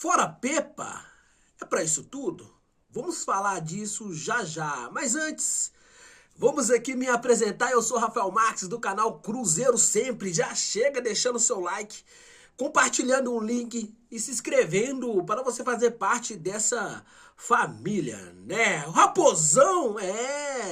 Fora Pepa? É pra isso tudo? Vamos falar disso já já. Mas antes, vamos aqui me apresentar. Eu sou Rafael Marques do canal Cruzeiro Sempre. Já chega deixando seu like, compartilhando um link e se inscrevendo para você fazer parte dessa família, né? O Raposão,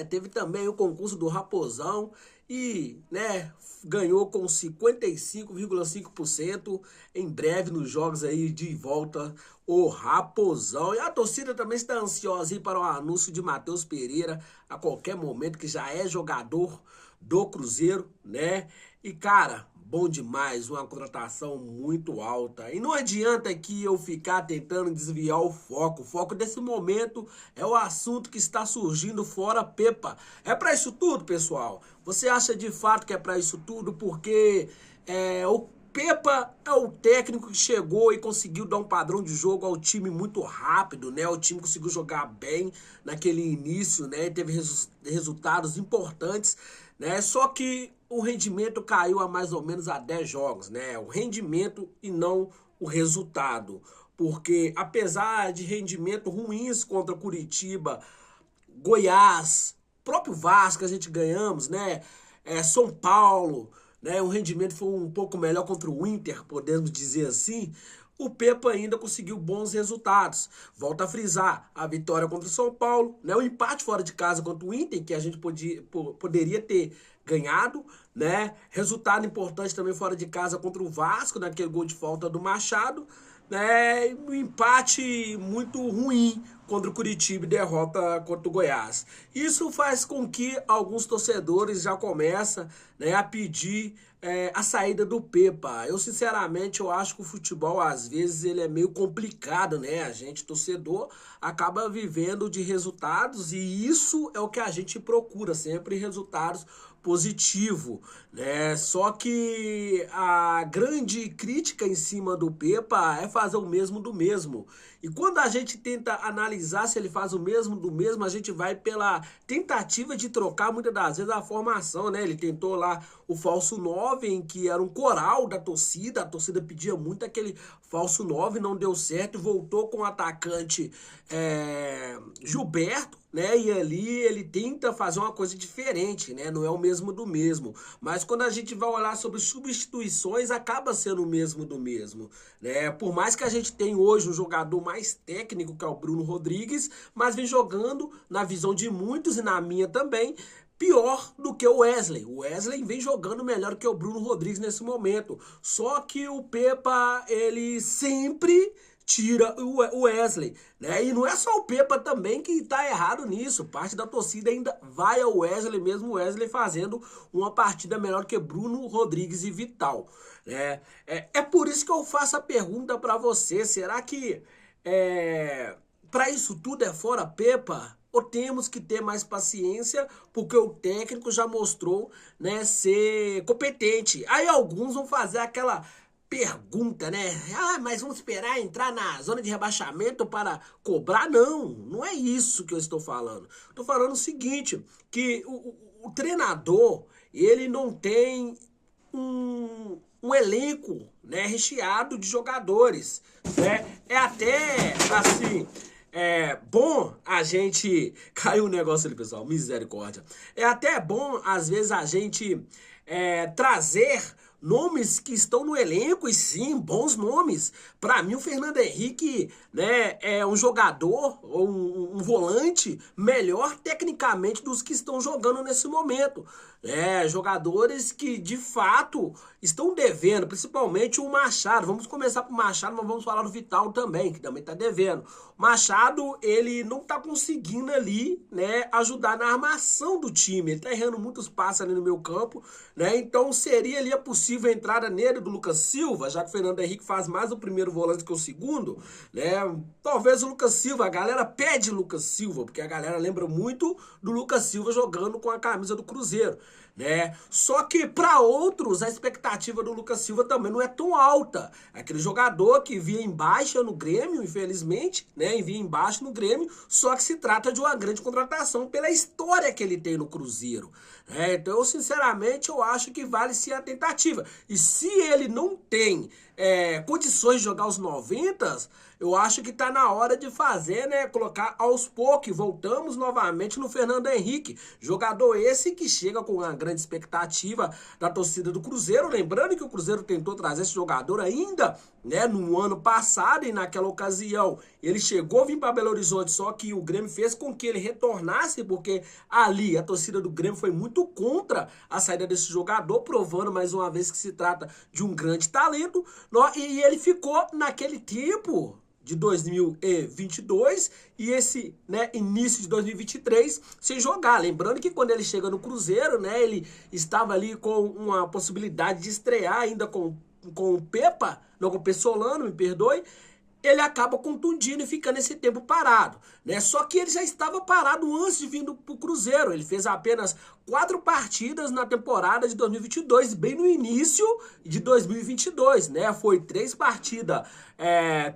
teve também o concurso do Raposão e, né, ganhou com 55,5%. Em breve nos jogos aí de volta o Raposão. E a torcida também está ansiosa aí para o anúncio de Matheus Pereira a qualquer momento, que já é jogador do Cruzeiro, né? E cara, bom demais, uma contratação muito alta. E não adianta aqui eu ficar tentando desviar o foco. O foco desse momento é o assunto que está surgindo fora Pepa. É para isso tudo, pessoal? Você acha de fato que é para isso tudo? Porque o Pepa é o técnico que chegou e conseguiu dar um padrão de jogo ao time muito rápido, né? O time conseguiu jogar bem naquele início, né? Teve resultados importantes, né? Só que o rendimento caiu a mais ou menos a 10 jogos, né? O rendimento e não o resultado. Porque apesar de rendimento ruins contra Curitiba, Goiás, próprio Vasco a gente ganhamos, né? São Paulo, né? O rendimento foi um pouco melhor contra o Inter, podemos dizer assim. O Pepa ainda conseguiu bons resultados. Volta a frisar, a vitória contra o São Paulo, né? O empate fora de casa contra o Inter, que a gente poderia ter ganhado, né? Resultado importante também fora de casa contra o Vasco, naquele gol de falta do Machado, né? Um empate muito ruim contra o Curitiba e derrota contra o Goiás. Isso faz com que alguns torcedores já começam, né, a pedir a saída do Pepa. Eu, sinceramente, eu acho que o futebol, às vezes, ele é meio complicado, né? A gente, torcedor, acaba vivendo de resultados e isso é o que a gente procura, sempre resultados positivo, né? Só que a grande crítica em cima do Pepa é fazer o mesmo do mesmo. E quando a gente tenta analisar se ele faz o mesmo do mesmo, a gente vai pela tentativa de trocar muitas das vezes a formação, né? Ele tentou lá o falso 9, em que era um coral da torcida, a torcida pedia muito aquele falso 9, não deu certo, voltou com o atacante Gilberto, né? E ali ele tenta fazer uma coisa diferente, né? Não é o mesmo do mesmo. Mas quando a gente vai olhar sobre substituições, acaba sendo o mesmo do mesmo, né? Por mais que a gente tenha hoje um jogador mais técnico, que é o Bruno Rodrigues, mas vem jogando, na visão de muitos e na minha também, pior do que o Wesley. O Wesley vem jogando melhor que o Bruno Rodrigues nesse momento. Só que o Pepa, ele sempre tira o Wesley, né? E não é só o Pepa também que tá errado nisso. Parte da torcida ainda vai ao Wesley, mesmo o Wesley fazendo uma partida melhor que Bruno Rodrigues e Vital, né? É por isso que eu faço a pergunta para você. Será que para isso tudo é fora Pepa? Ou temos que ter mais paciência porque o técnico já mostrou, né, ser competente? Aí alguns vão fazer aquela pergunta, né? Ah, mas vamos esperar entrar na zona de rebaixamento para cobrar? Não, não é isso que eu estou falando. Estou falando o seguinte, que o treinador, ele não tem um elenco, né, recheado de jogadores, né? É até, assim, bom a gente... Caiu um negócio ali, pessoal, misericórdia. É até bom, às vezes, a gente trazer nomes que estão no elenco, e sim, bons nomes. Para mim, o Fernando Henrique, né, é um jogador, ou um volante melhor tecnicamente dos que estão jogando nesse momento. Jogadores que, de fato, estão devendo, principalmente o Machado. Vamos começar com o Machado, mas vamos falar do Vital também, que também está devendo. O Machado, ele não está conseguindo ali, né, ajudar na armação do time. Ele está errando muitos passes ali no meio campo, né? Então seria ali a possível entrada nele do Lucas Silva, já que o Fernando Henrique faz mais o primeiro volante que o segundo, né? Talvez o Lucas Silva, a galera pede Lucas Silva, porque a galera lembra muito do Lucas Silva jogando com a camisa do Cruzeiro, né? Só que para outros a expectativa do Lucas Silva também não é tão alta. Aquele jogador que vinha em baixa no Grêmio, infelizmente, né? Vinha em baixa no Grêmio, só que se trata de uma grande contratação pela história que ele tem no Cruzeiro. Então, eu, sinceramente, eu acho que vale sim a tentativa. E se ele não tem condições de jogar os 90, eu acho que tá na hora de fazer, né? Colocar aos poucos. Voltamos novamente no Fernando Henrique. Jogador esse que chega com uma grande expectativa da torcida do Cruzeiro. Lembrando que o Cruzeiro tentou trazer esse jogador ainda, né, no ano passado, e naquela ocasião ele chegou a vir para Belo Horizonte, só que o Grêmio fez com que ele retornasse, porque ali a torcida do Grêmio foi muito contra a saída desse jogador, provando mais uma vez que se trata de um grande talento, e ele ficou naquele tempo de 2022 e esse, né, início de 2023 sem jogar. Lembrando que quando ele chega no Cruzeiro, né, ele estava ali com uma possibilidade de estrear ainda com o Pepa, não com o Pessolano, me perdoe. Ele acaba contundindo e ficando esse tempo parado, né? Só que ele já estava parado antes de vir para o Cruzeiro. Ele fez apenas 4 partidas na temporada de 2022, bem no início de 2022, né? Foi 3 partidas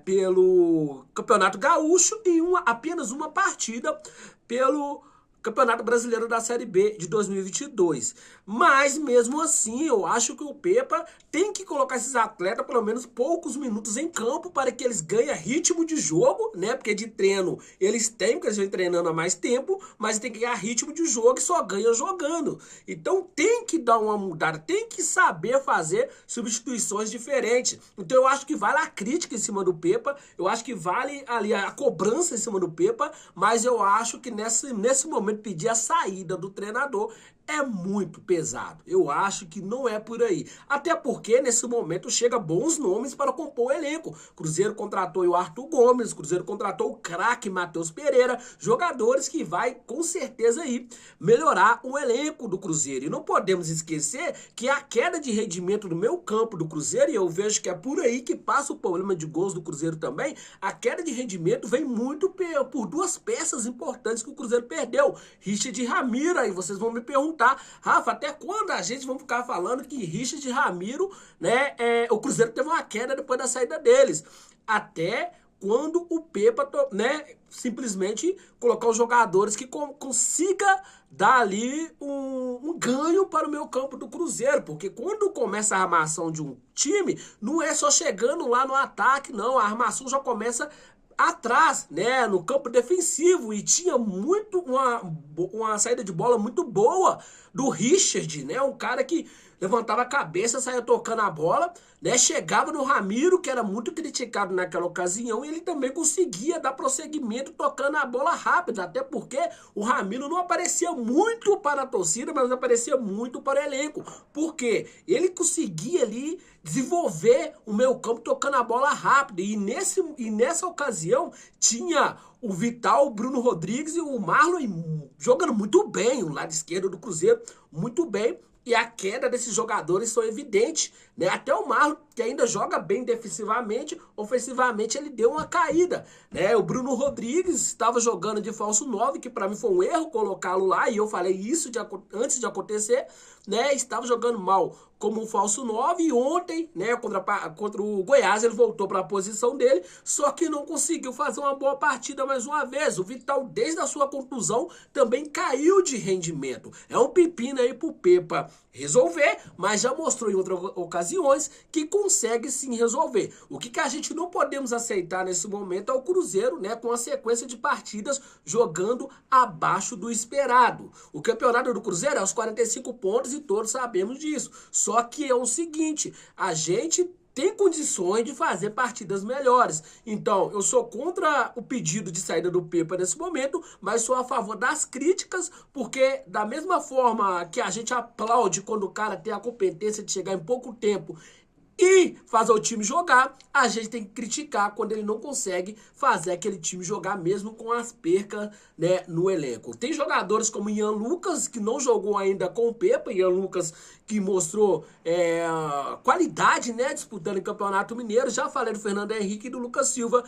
pelo Campeonato Gaúcho e apenas uma partida pelo Campeonato Brasileiro da Série B de 2022. Mas, mesmo assim, eu acho que o Pepa tem que colocar esses atletas pelo menos poucos minutos em campo para que eles ganhem ritmo de jogo, né? Porque de treino eles têm, porque eles vêm treinando há mais tempo, mas tem que ganhar ritmo de jogo e só ganha jogando. Então tem que dar uma mudada, tem que saber fazer substituições diferentes. Então eu acho que vale a crítica em cima do Pepa, eu acho que vale ali a cobrança em cima do Pepa, mas eu acho que nesse momento pedir a saída do treinador é muito pesado. Eu acho que não é por aí. Até porque nesse momento chega bons nomes para compor o elenco. Cruzeiro contratou o Arthur Gomes, Cruzeiro contratou o craque Matheus Pereira, jogadores que vai com certeza aí melhorar o elenco do Cruzeiro. E não podemos esquecer que a queda de rendimento do meio campo do Cruzeiro, e eu vejo que é por aí que passa o problema de gols do Cruzeiro também, a queda de rendimento vem muito por 2 peças importantes que o Cruzeiro perdeu. Richard e Ramiro, aí vocês vão me perguntar, Rafa, até quando a gente vai ficar falando que Richard e Ramiro, né, o Cruzeiro teve uma queda depois da saída deles? Até quando o Pepa, né, simplesmente colocar os jogadores que consiga dar ali um ganho para o meio campo do Cruzeiro, porque quando começa a armação de um time, não é só chegando lá no ataque, não, a armação já começa atrás, né, no campo defensivo, e tinha muito uma saída de bola muito boa do Richard, né, um cara que levantava a cabeça, saía tocando a bola, né, chegava no Ramiro, que era muito criticado naquela ocasião, e ele também conseguia dar prosseguimento tocando a bola rápida, até porque o Ramiro não aparecia muito para a torcida, mas aparecia muito para o elenco, porque ele conseguia ali desenvolver o meio campo tocando a bola rápido, e nessa ocasião tinha o Vital, o Bruno Rodrigues e o Marlon jogando muito bem, o lado esquerdo do Cruzeiro, muito bem. E a queda desses jogadores foi evidente, né? Até o Marlon, que ainda joga bem defensivamente, ofensivamente ele deu uma caída, né? O Bruno Rodrigues estava jogando de falso 9, que para mim foi um erro colocá-lo lá, e eu falei isso antes de acontecer, né? Estava jogando mal como um falso 9, e ontem, né, contra o Goiás, ele voltou para a posição dele, só que não conseguiu fazer uma boa partida mais uma vez. O Vital, desde a sua contusão, também caiu de rendimento. É um pepino aí pro Pepa resolver, mas já mostrou em outras ocasiões que consegue sim resolver. O que a gente não podemos aceitar nesse momento é o Cruzeiro, né, com a sequência de partidas jogando abaixo do esperado. O campeonato do Cruzeiro é os 45 pontos e todos sabemos disso. Só que é o seguinte, a gente tem condições de fazer partidas melhores. Então, eu sou contra o pedido de saída do Pepa nesse momento, mas sou a favor das críticas, porque da mesma forma que a gente aplaude quando o cara tem a competência de chegar em pouco tempo e fazer o time jogar, a gente tem que criticar quando ele não consegue fazer aquele time jogar mesmo com as percas, né, no elenco. Tem jogadores como Ian Lucas, que não jogou ainda com o Pepa, Ian Lucas que mostrou qualidade, né, disputando o Campeonato Mineiro. Já falei do Fernando Henrique e do Lucas Silva,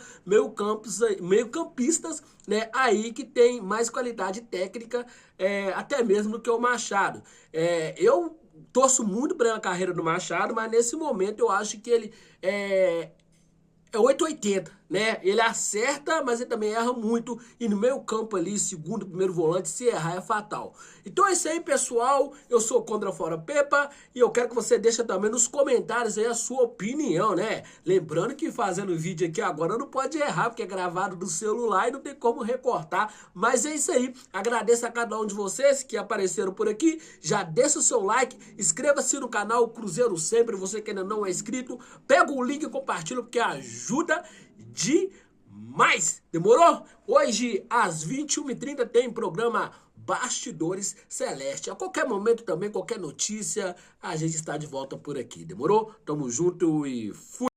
meio-campistas, né, aí que tem mais qualidade técnica, até mesmo do que o Machado. Eu torço muito pela carreira do Machado, mas nesse momento eu acho que ele é 880, né? Ele acerta, mas ele também erra muito. E no meio campo ali, segundo, primeiro volante, se errar é fatal. Então é isso aí, pessoal. Eu sou contra Fora Pepa e eu quero que você deixe também nos comentários aí a sua opinião, né? Lembrando que fazendo vídeo aqui agora não pode errar, porque é gravado do celular e não tem como recortar. Mas é isso aí. Agradeço a cada um de vocês que apareceram por aqui. Já deixa o seu like, inscreva-se no canal Cruzeiro Sempre, você que ainda não é inscrito. Pega o link e compartilha, porque ajuda demais. Demorou? Hoje, às 21h30, tem programa Bastidores Celeste. A qualquer momento também, qualquer notícia, a gente está de volta por aqui. Demorou? Tamo junto e fui.